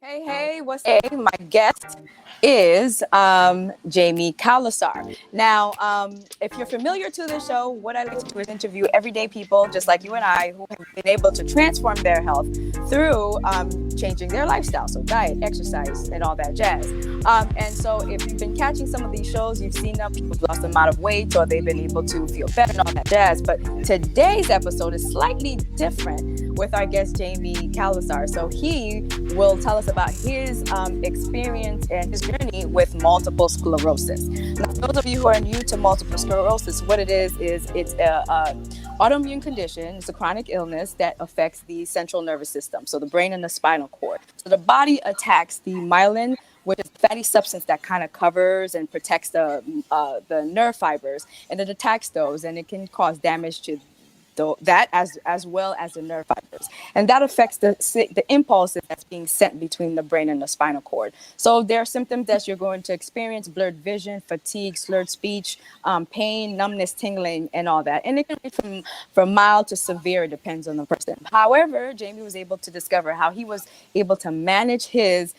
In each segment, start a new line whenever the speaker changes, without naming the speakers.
Hey, my guest is Jaime Kalasar. Now, if you're familiar to the show, what I like to do is interview everyday people, just like you and I, who have been able to transform their health through changing their lifestyle. So diet, exercise, and all that jazz. And so if you've been catching some of these shows, you've seen them, people lost a lot of weight or they've been able to feel better and all that jazz. But today's episode is slightly different with our guest, Jaime Kalasar. So he will tell us about his experience and his journey with multiple sclerosis. Now, those of you who are new to multiple sclerosis, what it is it's a autoimmune condition. It's a chronic illness that affects the central nervous system, so the brain and the spinal cord. So the body attacks the myelin, which is a fatty substance that kind of covers and protects the nerve fibers, and it attacks those, and it can cause damage to that as well as the nerve fibers, and that affects the impulses that's being sent between the brain and the spinal cord. So there are symptoms that you're going to experience: blurred vision, fatigue, slurred speech, pain, numbness, tingling, and all that. And it can be from mild to severe. It depends on the person. However, Jaime was able to discover how he was able to manage his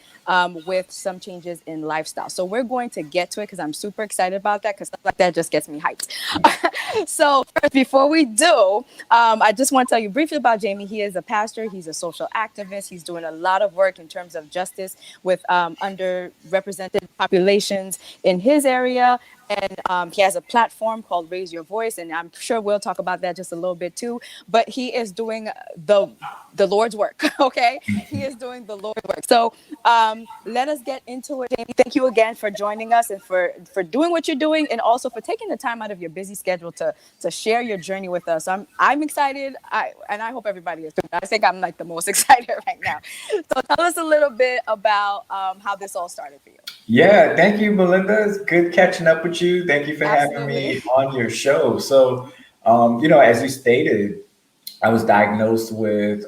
with some changes in lifestyle. So we're going to get to it because I'm super excited about that, because stuff like that just gets me hyped. So first, before we do, I just want to tell you briefly about Jaime. He is a pastor. He's a social activist. He's doing a lot of work in terms of justice with underrepresented populations in his area. And he has a platform called Raise Your Voice, and I'm sure we'll talk about that just a little bit too. But he is doing the Lord's work, okay? He is doing the Lord's work. So let us get into it. Jaime, thank you again for joining us and for doing what you're doing, and also for taking the time out of your busy schedule to share your journey with us. I'm excited, and I hope everybody is too. I think I'm like the most excited right now. So tell us a little bit about how this all started for you.
Yeah, thank you, Melinda. It's good catching up with you. Thank you for having
Absolutely.
me on your show. So, as you stated, I was diagnosed with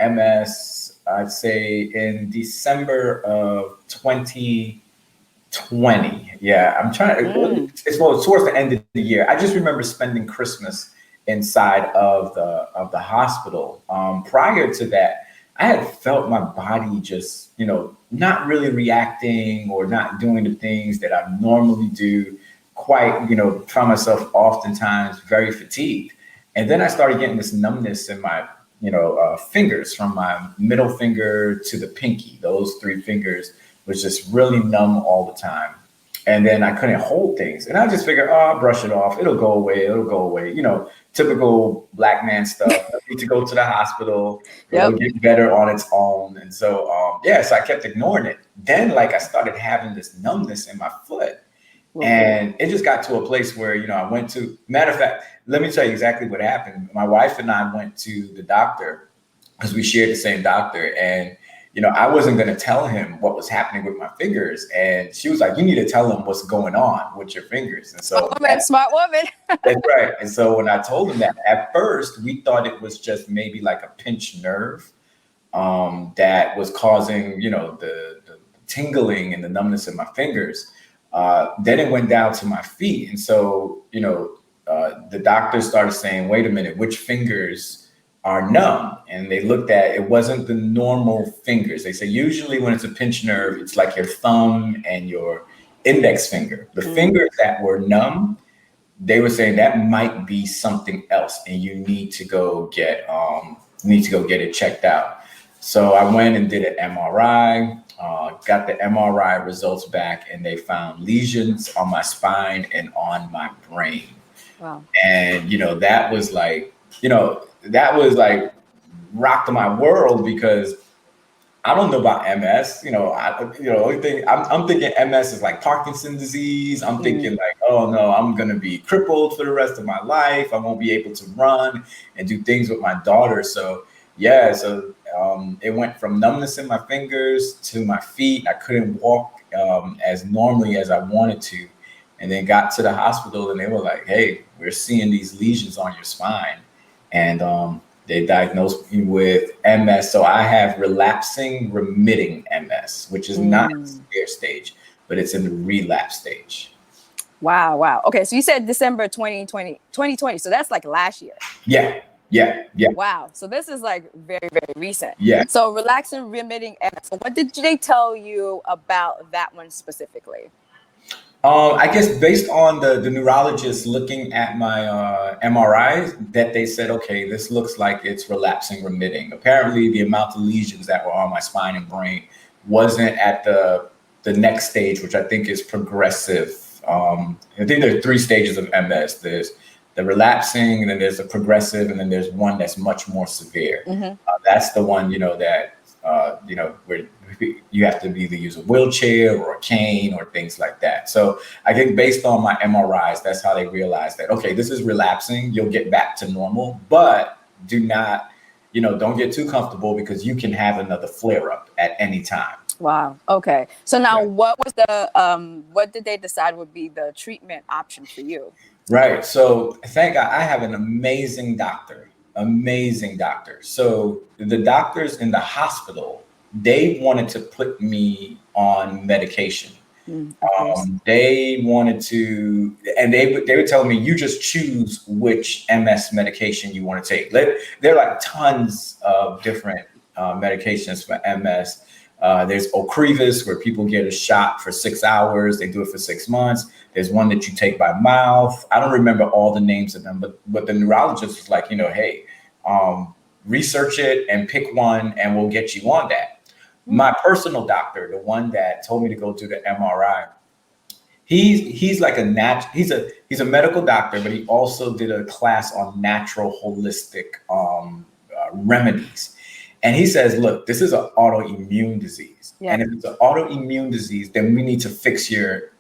MS, I'd say in December of 2020. Yeah, I'm trying to, it's towards the end of the year. I just remember spending Christmas inside of the hospital. Prior to that, I had felt my body just, not really reacting or not doing the things that I normally do. Quite, found myself oftentimes very fatigued. And then I started getting this numbness in my, fingers, from my middle finger to the pinky. Those three fingers was just really numb all the time. And then I couldn't hold things. And I just figured, oh, I'll brush it off. It'll go away. It'll go away. Typical black man stuff. I need to go to the hospital. It'll get better on its own. And so, so I kept ignoring it. Then, I started having this numbness in my foot. And it just got to a place where, I went to, matter of fact, let me tell you exactly what happened. My wife and I went to the doctor because we shared the same doctor. And I wasn't going to tell him what was happening with my fingers. And she was like, you need to tell him what's going on with your fingers. And so
Smart woman.
That's right. And so when I told him that, at first, we thought it was just maybe like a pinched nerve that was causing, the tingling and the numbness in my fingers. Then it went down to my feet. And so, the doctor started saying, wait a minute, which fingers are numb? And they looked at, it wasn't the normal fingers. They say usually when it's a pinched nerve, it's like your thumb and your index finger. The fingers that were numb, they were saying that might be something else, and you need to go get it checked out. So I went and did an MRI, got the MRI results back, and they found lesions on my spine and on my brain.
Wow.
And that was like rocked my world, because I don't know about MS. Only thing I'm thinking MS is like Parkinson's disease. I'm thinking like, oh no, I'm gonna be crippled for the rest of my life. I won't be able to run and do things with my daughter. So it went from numbness in my fingers to my feet. I couldn't walk as normally as I wanted to, and then got to the hospital, and they were like, hey, we're seeing these lesions on your spine, and they diagnosed me with MS. So I have relapsing remitting MS, which is not a severe stage, but it's in the relapse stage.
Wow. Okay, so you said December 2020. So that's like last year.
Yeah. Yeah, yeah,
Wow. So this is like very, very recent.
yeah.
So relaxing remitting MS. So what did they tell you about that one specifically?
I guess based on the neurologist looking at my MRIs, that they said, okay, this looks like it's relapsing remitting. Apparently, the amount of lesions that were on my spine and brain wasn't at the next stage, which I think is progressive. I think there are three stages of MS. There's the relapsing, and then there's a progressive, and then there's one that's much more severe.
Mm-hmm.
That's the one, that where you have to either use a wheelchair or a cane or things like that. So I think based on my MRIs, that's how they realized that, okay, this is relapsing. You'll get back to normal, but do not, don't get too comfortable because you can have another flare up at any time.
Wow. Okay. So now
Right.
what was what did they decide would be the treatment option for you?
Right. So thank God I have an amazing doctor. Amazing doctor. So the doctors in the hospital, they wanted to put me on medication.
Of course.
They wanted to, and they were telling me, you just choose which MS medication you want to take. There are like tons of different medications for MS. There's Ocrevus, where people get a shot for 6 hours. They do it for 6 months. There's one that you take by mouth. I don't remember all the names of them, but the neurologist was like, hey, research it and pick one, and we'll get you on that. My personal doctor, the one that told me to go do the MRI, he's like he's a medical doctor, but he also did a class on natural holistic remedies. And he says, look, this is an autoimmune disease.
Yeah.
And if it's an autoimmune disease, then we need to fix your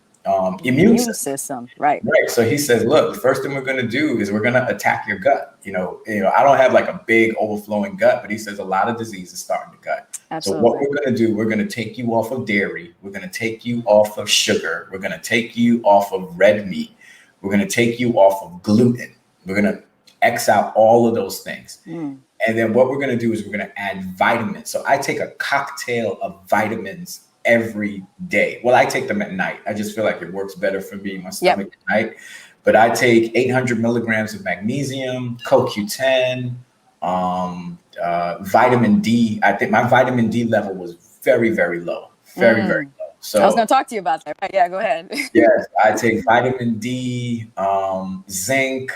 immune system.
Right.
Right. So he says, look, the first thing we're going to do is we're going to attack your gut. I don't have like a big overflowing gut, but he says a lot of diseases start in the gut.
Absolutely.
So what we're going to do, we're going to take you off of dairy. We're going to take you off of sugar. We're going to take you off of red meat. We're going to take you off of gluten. We're going to X out all of those things. And then what we're going to do is we're going to add vitamins. So I take a cocktail of vitamins every day. Well, I take them at night. I just feel like it works better for me, my stomach at night. But I take 800 milligrams of magnesium, CoQ10, vitamin D. I think my vitamin D level was very, very low. Very, very low. So
I was going to talk to you about that. Right? Yeah, go ahead.
Yes, I take vitamin D, zinc.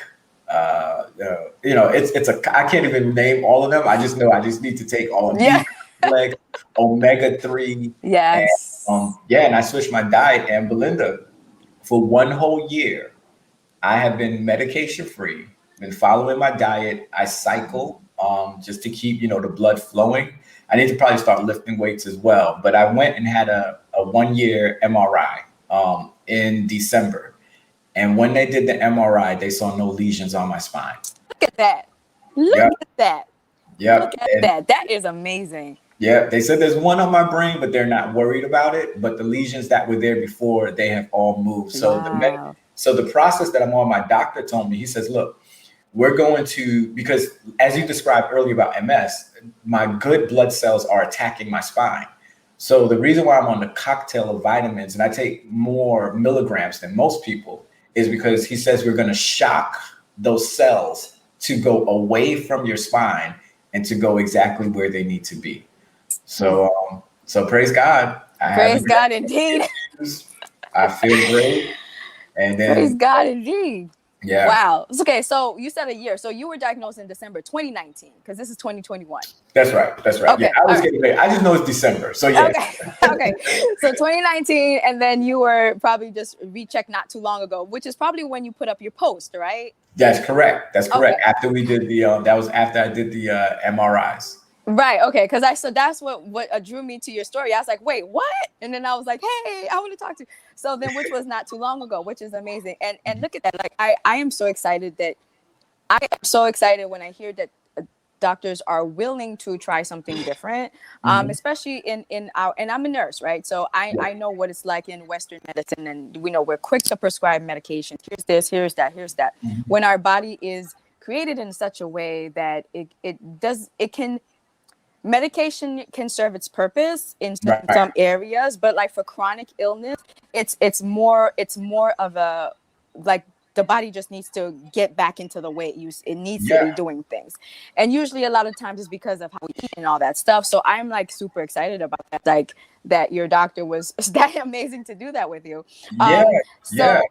It's I can't even name all of them. I just know I just need to take all of them. Like omega-3.
Yes.
And, and I switched my diet. And Belinda, for one whole year, I have been medication free, been following my diet. I cycle just to keep, the blood flowing. I need to probably start lifting weights as well. But I went and had a 1 year MRI in December. And when they did the MRI, they saw no lesions on my spine.
Look at that. Look at that.
Yeah.
Look at that. That is amazing.
Yeah. They said there's one on my brain, but they're not worried about it. But the lesions that were there before, they have all moved. So the process that I'm on, my doctor told me, he says, look, we're going to, because as you described earlier about MS, my good blood cells are attacking my spine. So the reason why I'm on the cocktail of vitamins, and I take more milligrams than most people, is because he says we're going to shock those cells to go away from your spine and to go exactly where they need to be. So praise God.
Praise God indeed.
I feel great. And then
praise God indeed.
Yeah.
Wow. Okay. So you said a year. So you were diagnosed in December 2019 because this is 2021.
That's right. That's right.
Okay.
Yeah, I was getting paid. I just know it's December. So yeah.
Okay. So 2019, and then you were probably just rechecked not too long ago, which is probably when you put up your post, right?
That's correct. That's correct. Okay. After we did that was after I did the MRIs.
Right. Okay. Because so that's what drew me to your story. I was like, wait, what? And then I was like, hey, I want to talk to you. So then, which was not too long ago, which is amazing. And look at that. Like, I am so excited when I hear that doctors are willing to try something different, especially in our, and I'm a nurse, right? So I know what it's like in Western medicine, and we know we're quick to prescribe medications. Here's this, here's that, here's that. When our body is created in such a way that medication can serve its purpose in some areas, but like for chronic illness, it's more of a, like, the body just needs to get back into the way it needs to
Yeah.
be doing things. And usually a lot of times it's because of how we eat and all that stuff. So I'm like super excited about that, like that your doctor was that amazing to do that with you.
Yeah. Yeah.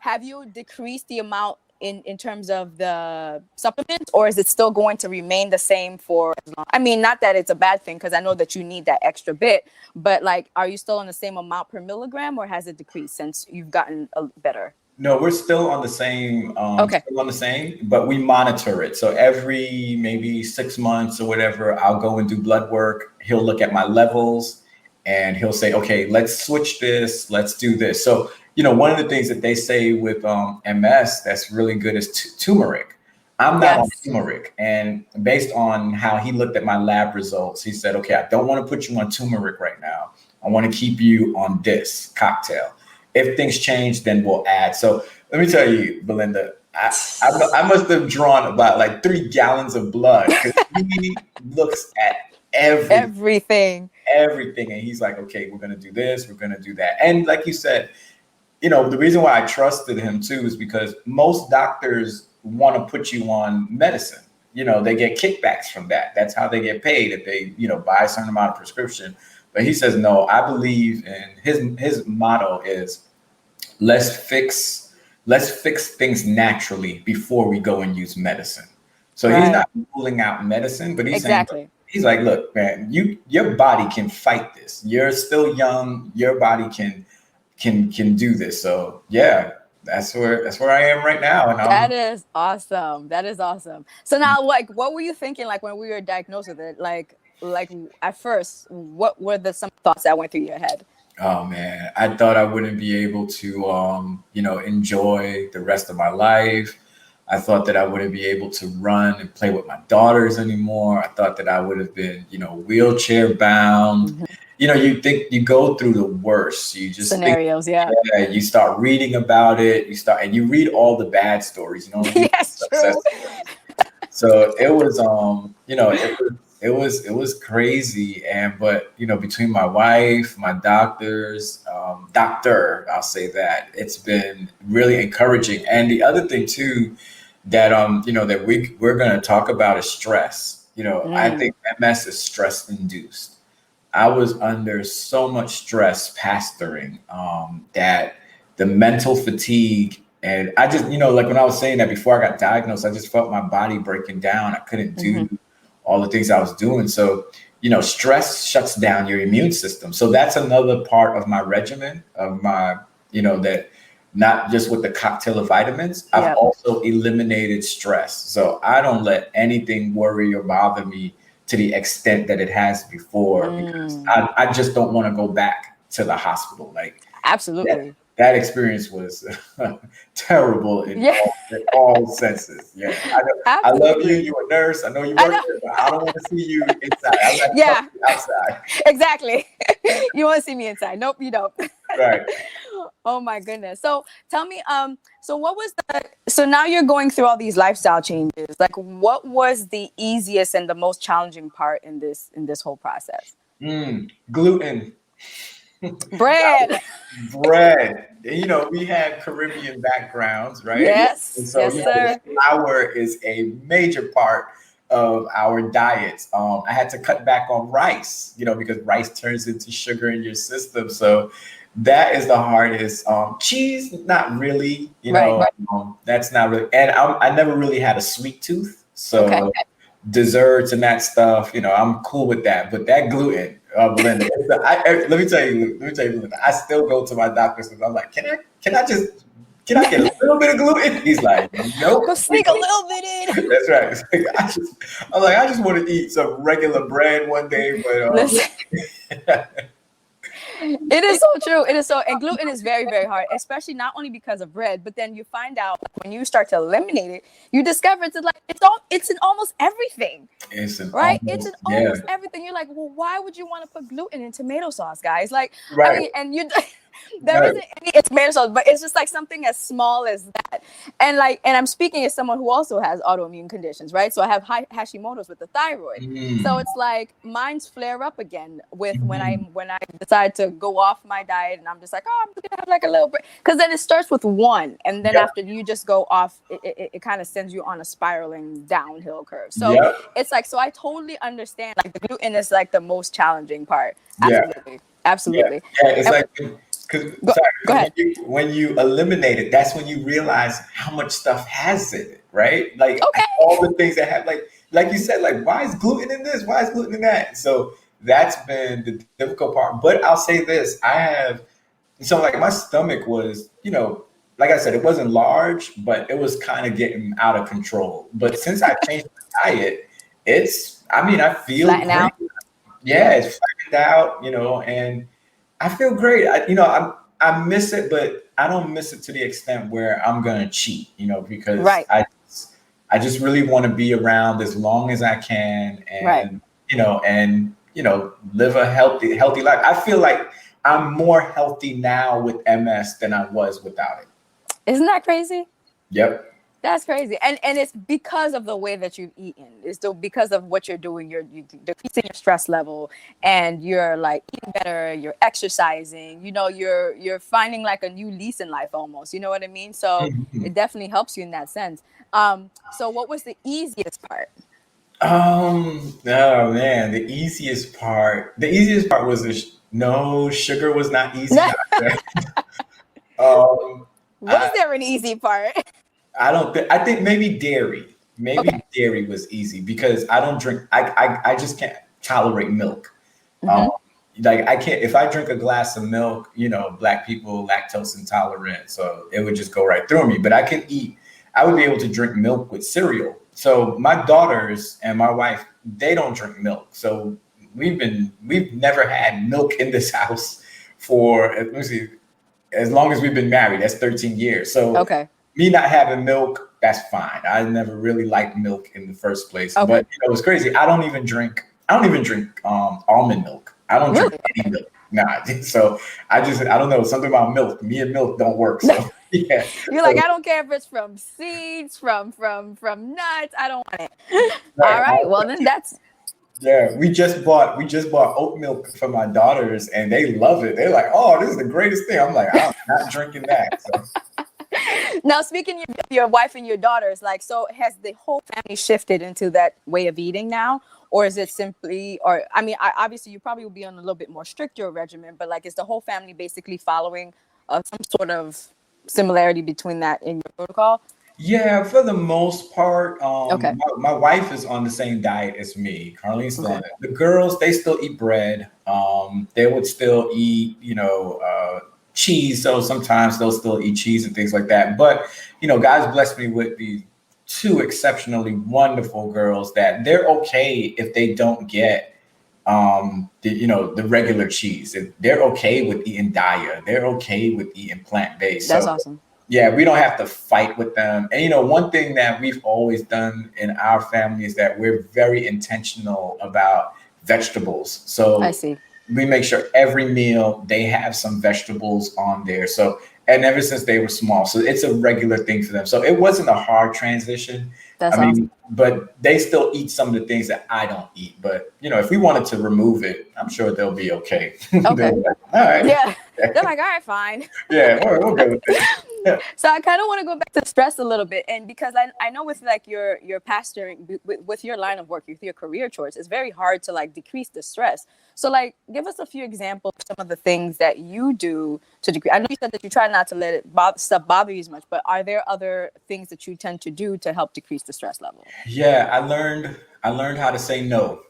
Have you decreased the amount in terms of the supplements, or is it still going to remain the same for as long? I mean, not that it's a bad thing, because I know that you need that extra bit, but like, are you still on the same amount per milligram, or has it decreased since you've gotten better?
No, we're still on the same,
Okay.
still on the same, but we monitor it. So every maybe 6 months or whatever, I'll go and do blood work. He'll look at my levels and he'll say, okay, let's switch this. Let's do this. So, one of the things that they say with MS that's really good is turmeric. I'm not on
Yes.
turmeric. And based on how he looked at my lab results, he said, okay, I don't want to put you on turmeric right now. I want to keep you on this cocktail. If things change, then we'll add. So let me tell you, Belinda, I must have drawn about like 3 gallons of blood, because he looks at
Everything.
everything. And he's like, okay, we're going to do this. We're going to do that. And like you said, the reason why I trusted him too is because most doctors want to put you on medicine. They get kickbacks from that. That's how they get paid if they, buy a certain amount of prescription. But he says, no, I believe in his motto is, let's fix things naturally before we go and use medicine. So he's not ruling out medicine, but he's
Exactly.
he's like, look, man, your body can fight this. You're still young. Your body can do this. So yeah, that's where I am right now. And
that is awesome. That is awesome. So now, like, what were you thinking, like, when we were diagnosed with it? Like at first, what were some thoughts that went through your head?
Oh man, I thought I wouldn't be able to, enjoy the rest of my life. I thought that I wouldn't be able to run and play with my daughters anymore. I thought that I would have been, wheelchair bound.
Mm-hmm.
You think you go through the worst. You just
Scenarios,
yeah. You start reading about it. You read all the bad stories.
Yes, true.
So it was, it was crazy. But between my wife, my doctors, I'll say that it's been really encouraging. And the other thing too, that that we're going to talk about is stress. I think MS is stress induced. I was under so much stress pastoring, that the mental fatigue, and I just, like when I was saying that before I got diagnosed, I just felt my body breaking down. I couldn't do all the things I was doing. So, stress shuts down your immune system. So that's another part of my regimen of my, that not just with the cocktail of vitamins, I've also eliminated stress. So I don't let anything worry or bother me to the extent that it has before, because I just don't want to go back to the hospital. Like,
absolutely.
That experience was terrible in all senses. Yeah, I love you. You're a nurse. I know you work there, but I don't want to see you inside. I like to see you outside.
Exactly. You want to see me inside? Nope, you don't.
Right.
Oh my goodness. So tell me, so now you're going through all these lifestyle changes. Like, what was the easiest and the most challenging part in this whole process?
Gluten.
Bread.
We had Caribbean backgrounds, right?
Yes.
And so,
yes, sir.
Flour is a major part of our diets. I had to cut back on rice, because rice turns into sugar in your system. So that is the hardest. Cheese, not really, that's not really. And I never really had a sweet tooth. So desserts and that stuff, I'm cool with that. But that gluten, Belinda, let me tell you, Belinda, I still go to my doctor and I'm like, can I get a little bit of gluten? He's like, nope.
Go sneak a little bit in.
That's right. I just want to eat some regular bread one day, but
it is so true. It is so, and gluten is very, very hard, especially not only because of bread, but then you find out when you start to eliminate it, you discover it's in almost everything. It's in almost everything. You're like, well, why would you want to put gluten in tomato sauce, guys? Like, right. I mean, and There isn't any tomato sauce, but it's just like something as small as that. And like, and I'm speaking as someone who also has autoimmune conditions, right? So I have Hashimoto's with the thyroid. So
Mm.
it's like mine's flare up again with
Mhm.
when I decide to go off my diet, and I'm just like, oh, I'm just gonna have like a little break, because then it starts with one, and then
Yep.
after you just go off, it kind of sends you on a spiraling downhill curve. So
Yep.
it's like, so I totally understand. Like the gluten is like the most challenging part.
Yeah.
Absolutely,
Yeah.
absolutely.
Yeah. It's
And
like, because
go,
sorry,
go
because
ahead.
when you eliminate it, that's when you realize how much stuff has in it, right? Like
Okay.
all the things that have, like you said, like why is gluten in this? Why is gluten in that? So that's been the difficult part. But I'll say this: I have, so like my stomach was, like I said, it wasn't large, but it was kind of getting out of control. But since I changed my diet, I mean, I feel
Flatten
great.
out.
Yeah, it's flattened out, and I feel great. I miss it, but I don't miss it to the extent where I'm gonna cheat, because
Right.
I just really want to be around as long as I can,
Right.
and live a healthy life. I feel like I'm more healthy now with MS than I was without it.
Isn't that crazy?
Yep.
That's crazy, and it's because of the way that you've eaten. It's still because of what you're doing. You're decreasing your stress level, and you're like eating better. You're exercising. You're finding like a new lease in life almost. You know what I mean? So
Mhm.
it definitely helps you in that sense. So what was the easiest part?
Oh man, the easiest part was no, sugar was not easy either. Um,
Was
I,
there an easy part?
I don't think, I think maybe dairy.
Okay.
Maybe dairy was easy because I don't drink, I just can't tolerate milk. Um,
Hmm.
like I can't, if I drink a glass of milk, black people lactose intolerant, so it would just go right through me. But I would be able to drink milk with cereal. So my daughters and my wife, they don't drink milk. So we've never had milk in this house for, let me see, as long as we've been married. That's 13 years. So
Okay.
me not having milk, that's fine. I never really liked milk in the first place.
Okay.
But it's crazy. I don't even drink almond milk. I don't drink
Really?
any milk. Nah. So I don't know, something about milk. Me and milk don't work. So yeah.
You're like,
So,
I don't care if it's from seeds, from nuts. I don't want it.
right.
All right. Well, then that's
Yeah, we just bought oat milk for my daughters, and they love it. They're like, "Oh, this is the greatest thing." I'm like, "I'm not drinking that." So
now speaking of your wife and your daughters, like, so has the whole family shifted into that way of eating now? Or is it simply, or I mean, obviously you probably will be on a little bit more stricter regimen, but like, is the whole family basically following some sort of similarity between that in your protocol?
yeah, for the most part,
Okay.
my wife is on the same diet as me. Carlene's still on
Okay.
it. The girls, they still eat bread. They would still eat, cheese. So sometimes they'll still eat cheese and things like that. But, God's blessed me with these two exceptionally wonderful girls that they're okay if they don't get the regular cheese. If they're okay with eating Daya, they're okay with eating plant-based.
That's
So
awesome.
yeah, we don't have to fight with them. And one thing that we've always done in our family is that we're very intentional about vegetables.
I
So
see.
we make sure every meal they have some vegetables on there. So, and ever since they were small, so it's a regular thing for them. So it wasn't a hard transition. I
That's awesome.
mean, but they still eat some of the things that I don't eat. But if we wanted to remove it, I'm sure they'll be okay. They'll
Okay.
be like, all right,
Yeah. They're like, all right, fine.
yeah, we'll go with it. Yeah.
So I kind of want to go back to stress a little bit, and because I know with like your pastoring, with your line of work, with your career choice, it's very hard to like decrease the stress. So like, give us a few examples of some of the things that you do to decrease. I know you said that you try not to let stuff bother you as much, but are there other things that you tend to do to help decrease the stress level?
Yeah, I learned how to say no.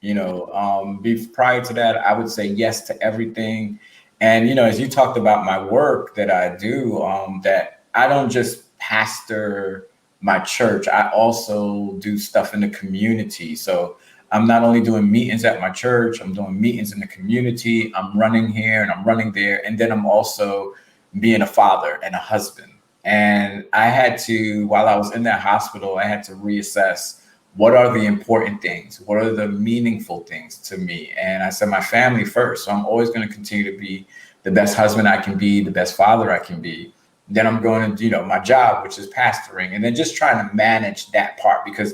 Prior to that, I would say yes to everything. And as you talked about my work that I do, that I don't just pastor my church, I also do stuff in the community. So I'm not only doing meetings at my church, I'm doing meetings in the community. I'm running here and I'm running there, and then I'm also being a father and a husband. And I had to, while I was in that hospital, I had to reassess what are the important things? What are the meaningful things to me? And I said, my family first. So I'm always going to continue to be the best husband I can be, the best father I can be. Then I'm going to, my job, which is pastoring, and then just trying to manage that part, because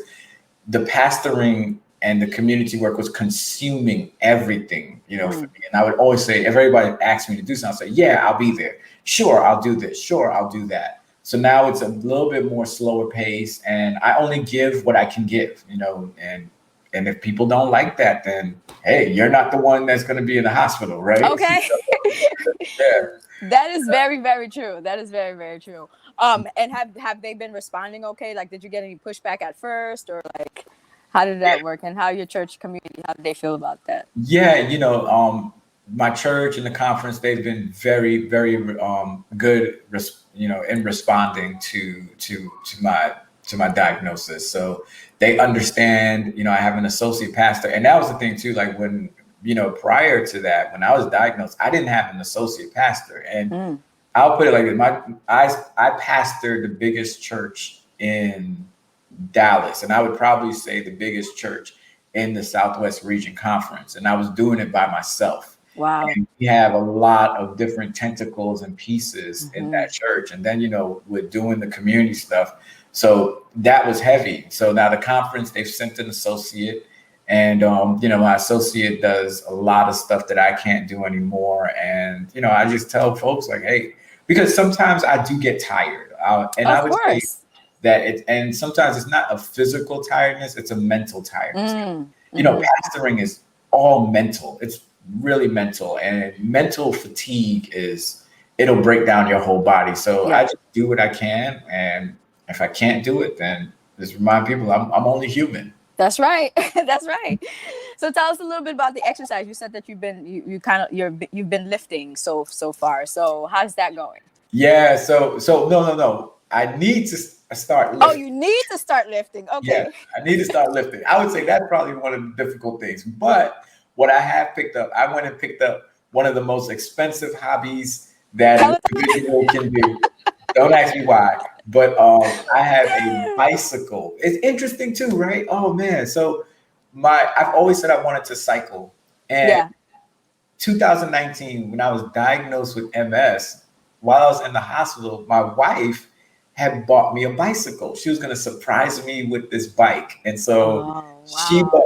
the pastoring and the community work was consuming everything, for me. And I would always say, if everybody asked me to do something, I'd say, yeah, I'll be there. Sure, I'll do this. Sure, I'll do that. So now it's a little bit more slower pace, and I only give what I can give, and if people don't like that, then hey, you're not the one that's going to be in the hospital, right?
Okay.
Yeah.
That is very, very true. That is very, very true. And have they been responding okay? Like, did you get any pushback at first, or like, how did that work? And how your church community, how did they feel about that?
Yeah, my church and the conference, they've been very, very good, in responding to my diagnosis. So they understand, I have an associate pastor. And that was the thing too, like when, prior to that, when I was diagnosed, I didn't have an associate pastor. And I'll put it like this, I pastored the biggest church in Dallas, and I would probably say the biggest church in the Southwest Region Conference. And I was doing it by myself.
Wow.
And we have a lot of different tentacles and pieces in that church. And then, with doing the community stuff, so that was heavy. So now the conference, they've sent an associate, and, my associate does a lot of stuff that I can't do anymore. And, I just tell folks like, hey, because sometimes I do get tired. And I would say that and sometimes it's not a physical tiredness, it's a mental tiredness. Pastoring is all mental. It's really mental, and mental fatigue it'll break down your whole body. So I just do what I can. And if I can't do it, then just remind people I'm only human.
That's right. That's right. So tell us a little bit about the exercise. You said that you've been lifting so far. So how's that going?
Yeah. So no. I need to start lifting.
Oh, you need to start lifting. Okay.
Yeah, I need to start lifting. I would say that's probably one of the difficult things. But what I have picked up, I went and picked up one of the most expensive hobbies that an individual can do. Don't ask me why, but I have a bicycle. It's interesting too, right? Oh man. So I've always said I wanted to cycle. And 2019, when I was diagnosed with MS, while I was in the hospital, my wife had bought me a bicycle. She was going to surprise me with this bike. And so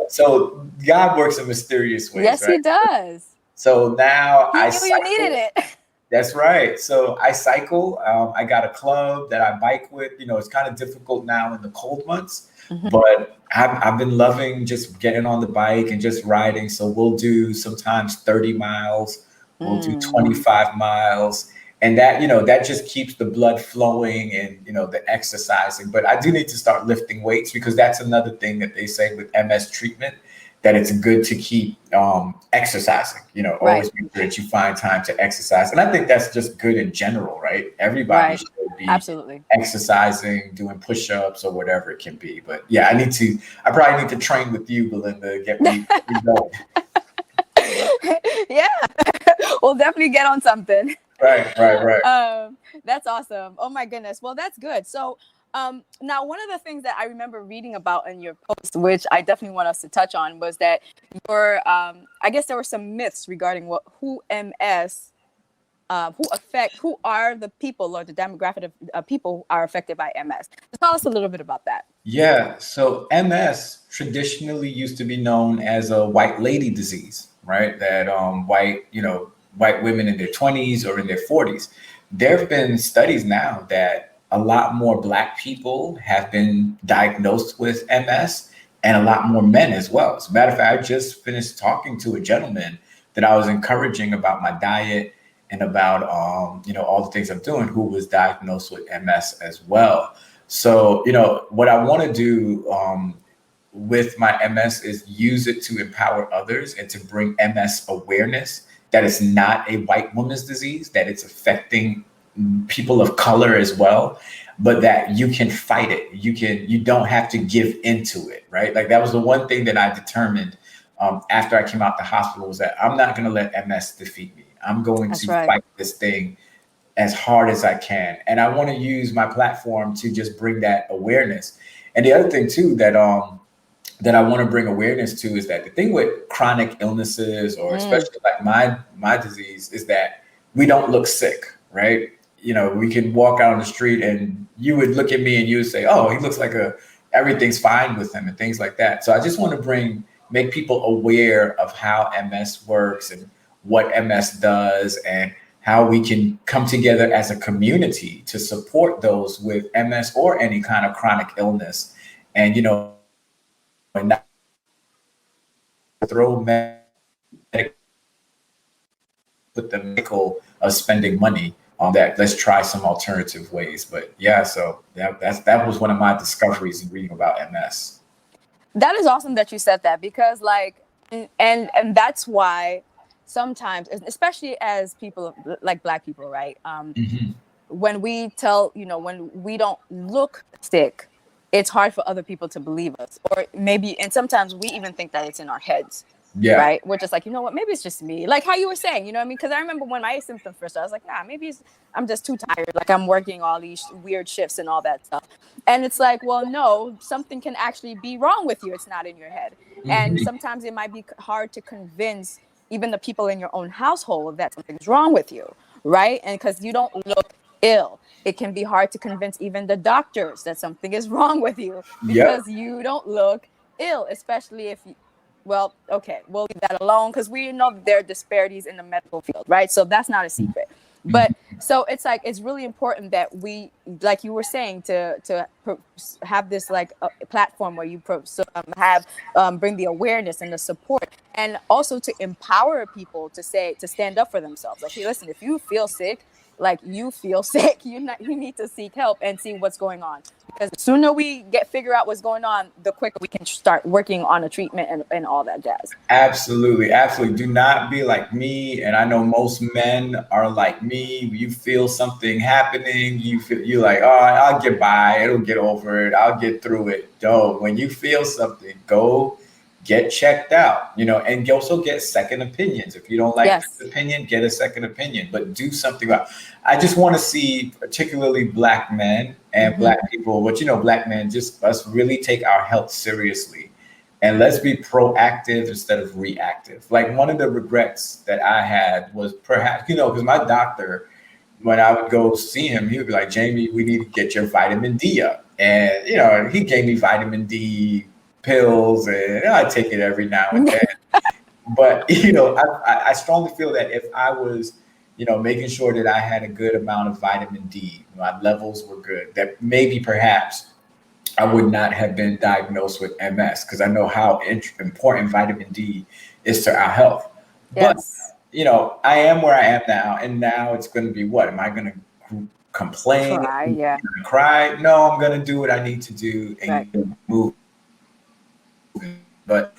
so God works in mysterious ways.
Yes, right? He does.
So now
I knew you needed it.
That's right. So I cycle. I got a club that I bike with. It's kind of difficult now in the cold months, but I've been loving just getting on the bike and just riding. So we'll do sometimes 30 miles. We'll do 25 miles. And that, that just keeps the blood flowing and, the exercising. But I do need to start lifting weights, because that's another thing that they say with MS treatment, that it's good to keep exercising, always make sure that you find time to exercise. And I think that's just good in general, right? Everybody should be exercising, doing push-ups or whatever it can be. But yeah, I probably need to train with you, Belinda, get me going.
Yeah, we'll definitely get on something.
Right.
That's awesome. Oh my goodness. Well, that's good. So now one of the things that I remember reading about in your post, which I definitely want us to touch on, was that I guess there were some myths regarding who are the people, or the demographic of people who are affected by MS. Tell us a little bit about that.
Yeah. So MS traditionally used to be known as a white lady disease, right? That white women in their 20s or in their 40s. There have been studies now that a lot more Black people have been diagnosed with MS, and a lot more men as well. As a matter of fact, I just finished talking to a gentleman that I was encouraging about my diet and about all the things I'm doing, who was diagnosed with MS as well. So, what I want to do with my MS is use it to empower others and to bring MS awareness, that it's not a white woman's disease, that it's affecting people of color as well, but that you can fight it. You don't have to give into it, right? Like that was the one thing that I determined after I came out the hospital, was that I'm not going to let MS defeat me. I'm going to fight this thing as hard as I can. And I want to use my platform to just bring that awareness. And the other thing too, that that I want to bring awareness to is that the thing with chronic illnesses, or especially like my disease, is that we don't look sick, right? We can walk out on the street and you would look at me and you would say, "Oh, he looks like everything's fine with him," and things like that. So I just want to make people aware of how MS works and what MS does, and how we can come together as a community to support those with MS or any kind of chronic illness. And, and not throw medical with the medical of spending money on that. Let's try some alternative ways. But yeah, so that was one of my discoveries in reading about MS.
That is awesome that you said that, because and that's why sometimes, especially as people like Black people, right? When we when we don't look sick, it's hard for other people to believe us, or maybe, and sometimes we even think that it's in our heads. Yeah. Right. We're just like, what, maybe it's just me. Like how you were saying, what I mean? Because I remember when my symptoms first started, I was like, nah, maybe I'm just too tired. Like I'm working all these weird shifts and all that stuff. And it's like, well, no, something can actually be wrong with you. It's not in your head. And sometimes it might be hard to convince even the people in your own household that something's wrong with you. Right. And because you don't look ill, it can be hard to convince even the doctors that something is wrong with you, because you don't look ill, especially if you, well, okay, we'll leave that alone, because we know there are disparities in the medical field, right? So that's not a secret. But so it's like, it's really important that we, like you were saying, to have this like a platform where you bring the awareness and the support, and also to empower people to stand up for themselves. Like, hey, listen, if you feel sick, you need to seek help and see what's going on. Because the sooner we figure out what's going on, the quicker we can start working on a treatment and all that jazz.
Absolutely. Absolutely. Do not be like me. And I know most men are like me. You feel something happening, you're like, oh, I'll get by. It'll get over it. I'll get through it. No, when you feel something, go get checked out, and also get second opinions. If you don't like the opinion, get a second opinion, but do something about it. I just want to see, particularly Black men and Black people, but Black men, just us really take our health seriously, and let's be proactive instead of reactive. Like one of the regrets that I had was perhaps, because my doctor, when I would go see him, he would be like, Jaime, we need to get your vitamin D up. And, he gave me vitamin D pills, and I take it every now and then. But, I strongly feel that if I was, making sure that I had a good amount of vitamin D, my levels were good, that maybe perhaps I would not have been diagnosed with MS, because I know how important vitamin D is to our health. Yes. But, I am where I am now, and now it's going to be what? Am I going to complain? Cry? No, I'm going to do what I need to do and move. But,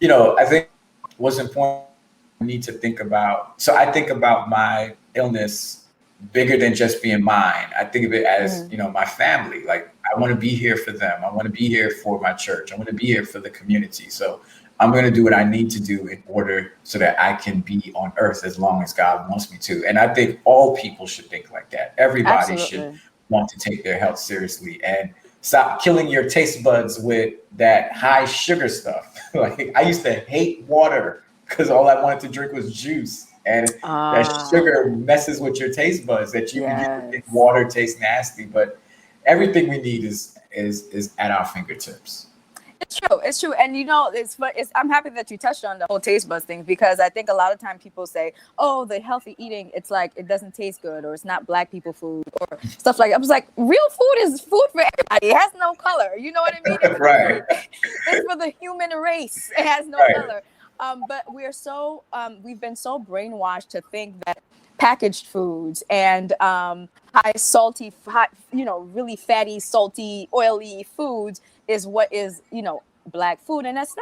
I think what's important, I need to think about. So I think about my illness bigger than just being mine. I think of it as, my family. Like, I want to be here for them. I want to be here for my church. I want to be here for the community. So I'm going to do what I need to do in order so that I can be on earth as long as God wants me to. And I think all people should think like that. Everybody should want to take their health seriously and stop killing your taste buds with that high sugar stuff. Like, I used to hate water because all I wanted to drink was juice. And that sugar messes with your taste buds, that you can get water taste nasty. But everything we need is at our fingertips.
It's true. And I'm happy that you touched on the whole taste buds thing, because I think a lot of time people say, oh, the healthy eating, it's like, it doesn't taste good, or it's not Black people food, or stuff like that. I was like, real food is food for everybody. It has no color. You know what I mean?
Right.
It's for the human race. It has no color. But we've been so brainwashed to think that packaged foods and high salty, really fatty, salty, oily foods is what is, Black food. And that's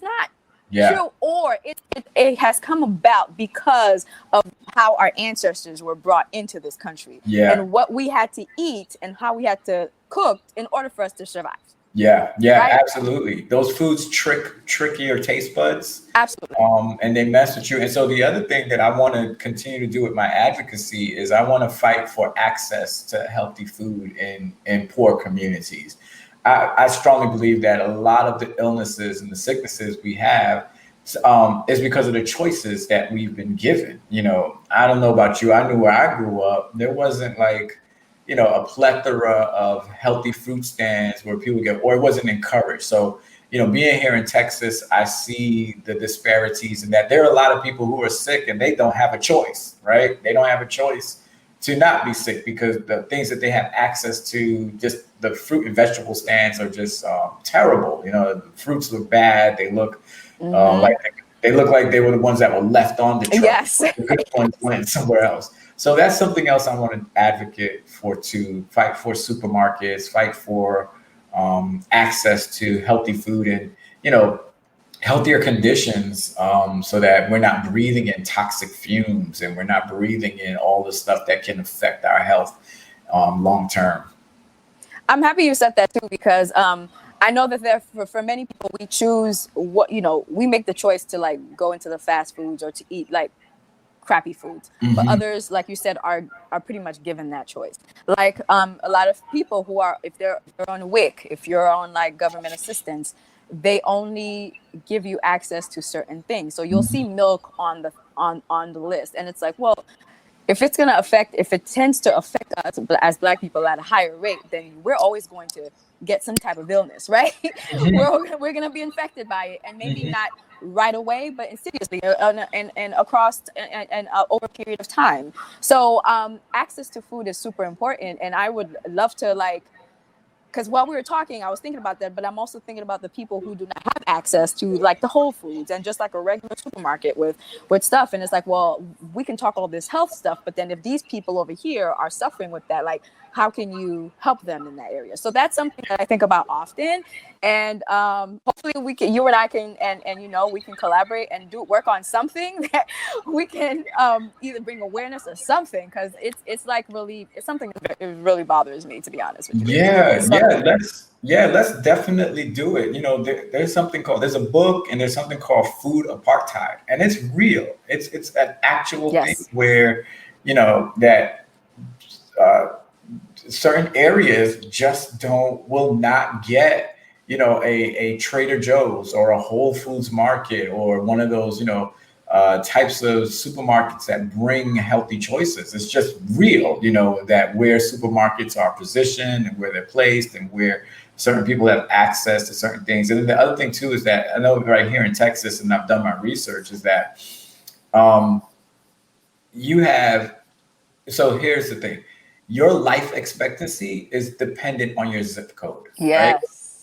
not true. Or it has come about because of how our ancestors were brought into this country and what we had to eat and how we had to cook in order for us to survive.
Yeah, right? Absolutely. Those foods trick your taste buds.
Absolutely.
And they mess with you. And so the other thing that I want to continue to do with my advocacy is I want to fight for access to healthy food in poor communities. I strongly believe that a lot of the illnesses and the sicknesses we have is because of the choices that we've been given. You know, I don't know about you. I knew where I grew up, there wasn't like, you know, a plethora of healthy fruit stands where people get, or it wasn't encouraged. So, you know, being here in Texas, I see the disparities in that there are a lot of people who are sick and they don't have a choice, right? They don't have a choice to not be sick because the things that they have access to, just the fruit and vegetable stands are just terrible. You know, the fruits look bad. They look like they look like they were the ones that were left on the truck.
Yes.
The good ones went somewhere else. So that's something else I want to advocate for, to fight for supermarkets, fight for access to healthy food and, you know, healthier conditions, so that we're not breathing in toxic fumes and we're not breathing in all the stuff that can affect our health long term.
I'm happy you said that too, because I know that for many people, we choose what, you know, we make the choice to like go into the fast foods or to eat like crappy foods. But others, like you said, are pretty much given that choice. Like a lot of people who are, if you're on WIC, if you're on like government assistance, they only give you access to certain things. So you'll see milk on the list, and it's like, well, if it tends to affect us as Black people at a higher rate, then we're always going to get some type of illness, right? We're going to be infected by it, and maybe not right away, but insidiously and across and over a period of time. So access to food is super important, and I would love to like, because while we were talking, I was thinking about that, but I'm also thinking about the people who do not have access to like the Whole Foods and just like a regular supermarket with stuff. And it's like, well, we can talk all this health stuff, but then if these people over here are suffering with that, like, how can you help them in that area? So that's something that I think about often. And hopefully you and I can, and you know, we can collaborate and work on something that we can either bring awareness or something, because it's like really, it's something that really bothers me, to be honest with you.
Let's definitely do it. You know, there's a book and there's something called food apartheid, and it's real. It's an actual thing where, you know, that certain areas just will not get, you know, a Trader Joe's or a Whole Foods market or one of those, you know, types of supermarkets that bring healthy choices. It's just real, you know, that where supermarkets are positioned and where they're placed and where certain people have access to certain things. And then the other thing too is that I know right here in Texas, and I've done my research, is that so here's the thing. Your life expectancy is dependent on your zip code.
Yes.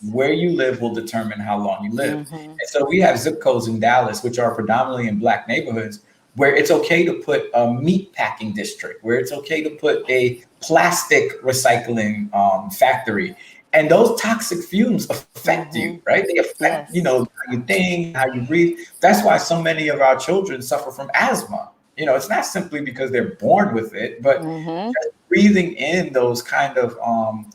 Right? Where you live will determine how long you live. And so we have zip codes in Dallas, which are predominantly in Black neighborhoods, where it's okay to put a meat packing district, where it's okay to put a plastic recycling factory. And those toxic fumes affect you, right? They affect, you know, how you think, how you breathe. That's why so many of our children suffer from asthma. You know, it's not simply because they're born with it, but just breathing in those kind of,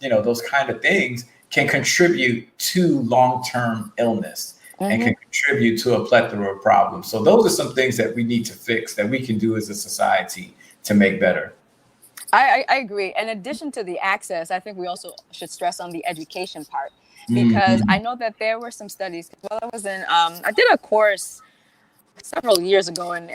you know, those kind of things can contribute to long-term illness and can contribute to a plethora of problems. So those are some things that we need to fix, that we can do as a society to make better.
I agree. In addition to the access, I think we also should stress on the education part, because I know that there were some studies. While I was in, I did a course several years ago, and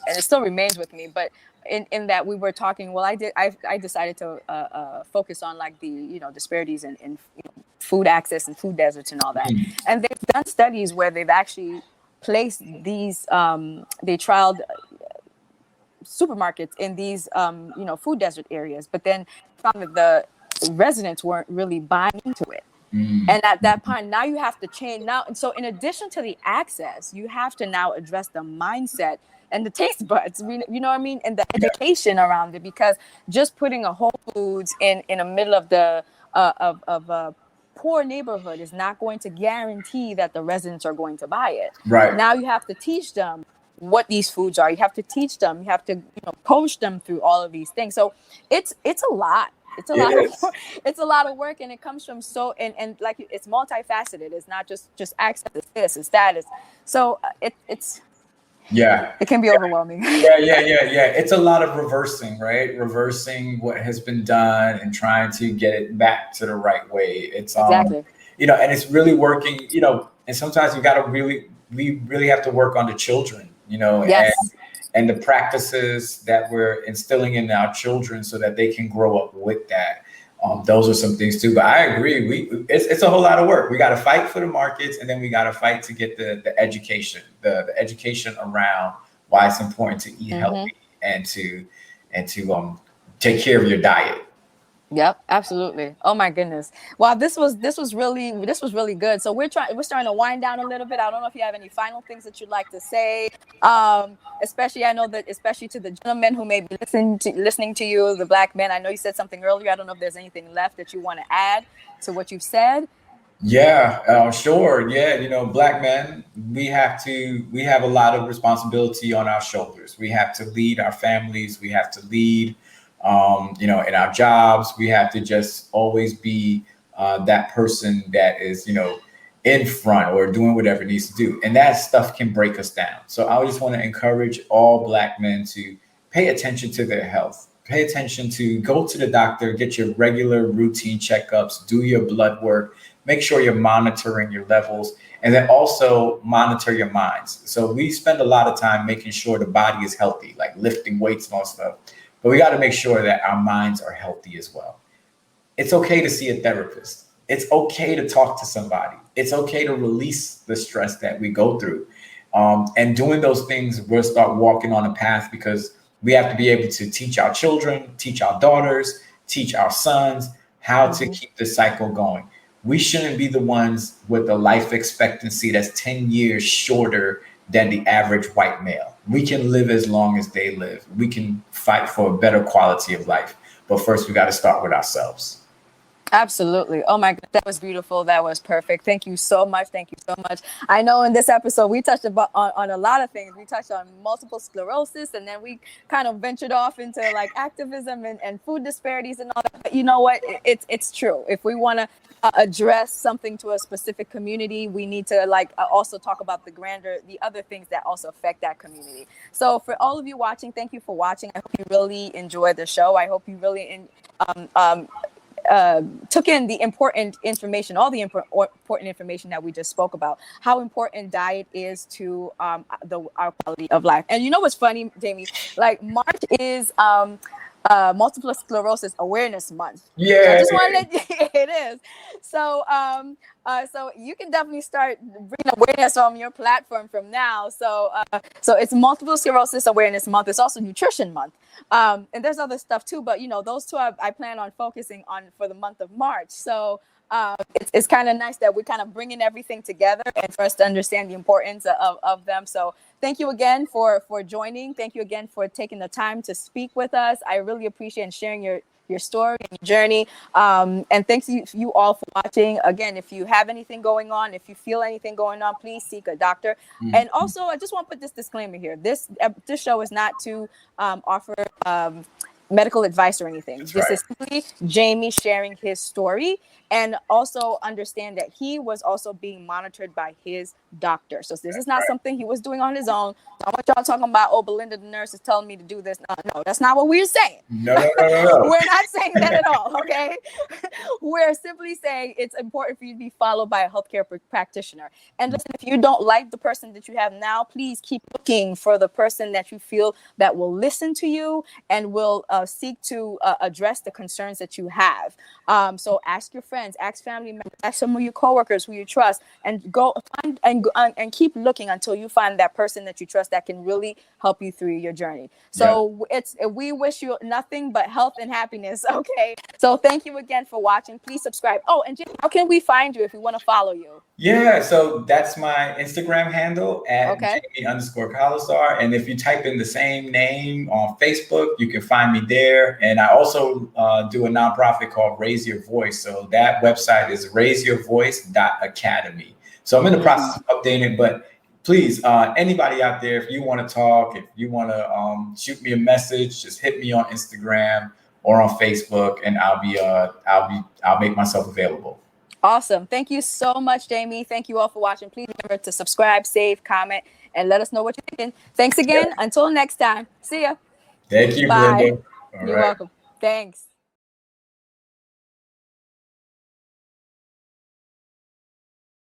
it still remains with me. But in that we were talking, well, I decided to focus on like the, you know, disparities in you know, food access and food deserts and all that. And they've done studies where they've actually placed these, they trialed supermarkets in these you know, food desert areas, but then found that the residents weren't really buying into it. And at that point, now you have to change now. And so in addition to the access, you have to now address the mindset and the taste buds, you know what I mean? And the education around it, because just putting a Whole Foods in the middle of the of a poor neighborhood is not going to guarantee that the residents are going to buy it.
Right.
Now you have to teach them what these foods are. You have to teach them, you have to, you know, coach them through all of these things. So it's a lot. It's a lot of work. It's a lot of work, and it comes from and like it's multifaceted. It's not just access. It's this, it's that. So it's
Yeah.
It can be overwhelming.
Yeah. It's a lot of reversing, right? Reversing what has been done and trying to get it back to the right way. It's
Exactly.
and it's really working, and sometimes we really have to work on the children,
Yes.
and the practices that we're instilling in our children so that they can grow up with that. Those are some things too. But I agree, it's a whole lot of work. We got to fight for the markets, and then we got to fight to get the education, the education around why it's important to eat healthy and to take care of your diet.
Yep, absolutely. Oh my goodness. Wow, this was really good. So we're starting to wind down a little bit. I don't know if you have any final things that you'd like to say. Especially I know that especially to the gentlemen who may be listening to you, the Black men. I know you said something earlier. I don't know if there's anything left that you want to add to what you've said.
Yeah, sure. Yeah, Black men, we have a lot of responsibility on our shoulders. We have to lead our families. We have to lead, in our jobs. We have to just always be that person that is, in front or doing whatever it needs to do. And that stuff can break us down. So I just want to encourage all Black men to pay attention to their health. Pay attention to go to the doctor, get your regular routine checkups, do your blood work, make sure you're monitoring your levels, and then also monitor your minds. So we spend a lot of time making sure the body is healthy, like lifting weights and all stuff. But we got to make sure that our minds are healthy as well. It's okay to see a therapist. It's okay to talk to somebody. It's okay to release the stress that we go through. And doing those things, we'll start walking on a path because we have to be able to teach our children, teach our daughters, teach our sons how to keep the cycle going. We shouldn't be the ones with a life expectancy that's 10 years shorter than the average white male. We can live as long as they live. We can fight for a better quality of life. But first, we got to start with ourselves.
Absolutely. Oh my God, that was beautiful. That was perfect. Thank you so much. Thank you so much. I know in this episode we touched on a lot of things. We touched on multiple sclerosis, and then we kind of ventured off into like activism and food disparities and all that. But you know what? It's true. If we want to address something to a specific community, we need to also talk about the other things that also affect that community. So for all of you watching, thank you for watching. I hope you really enjoyed the show. I hope you really took in the important information, all the important information that we just spoke about, how important diet is to our quality of life. And you know what's funny, Jamie? Like March is multiple sclerosis awareness month.
Yeah,
so I just want to let you, it is. So you can definitely start bringing awareness on your platform from now. So it's multiple sclerosis awareness month. It's also nutrition month. And there's other stuff too, but those two I plan on focusing on for the month of March. So it's kind of nice that we're kind of bringing everything together and for us to understand the importance of them. So thank you again for joining. Thank you again for taking the time to speak with us. I really appreciate and sharing your story and your journey. And thanks you all for watching. Again, if you have anything going on, if you feel anything going on, please seek a doctor. And also, I just want to put this disclaimer here. This show is not to offer medical advice or anything.
That's
this
right.
is simply Jaime sharing his story, and also understand that he was also being monitored by his doctor. So this is not something he was doing on his own. Don't want y'all talking about, oh, Belinda the nurse is telling me to do this. No, that's not what we're saying.
No.
We're not saying that at all, okay? We're simply saying it's important for you to be followed by a healthcare practitioner. And listen, if you don't like the person that you have now, please keep looking for the person that you feel that will listen to you and will seek to address the concerns that you have. So ask your friends, ask family members, ask some of your coworkers who you trust, and go find and keep looking until you find that person that you trust that can really help you through your journey. So we wish you nothing but health and happiness. Okay. So thank you again for watching. Please subscribe. Oh, and Jim, how can we find you if we want to follow you?
Yeah, so that's my Instagram handle at Jaime_Kalasar. And if you type in the same name on Facebook, you can find me there. And I also do a nonprofit called Raise Your Voice. So that website is raiseyourvoice.academy. So I'm in the process of updating it, but please, anybody out there, if you want to talk, if you want to shoot me a message, just hit me on Instagram or on Facebook, and I'll make myself available.
Awesome. Thank you so much, Jamie. Thank you all for watching. Please remember to subscribe, save, comment, and let us know what you're thinking. Thanks again.
Yep.
Until next time. See ya.
Thank you,
Bye.
Belinda. All
You're
right.
welcome. Thanks.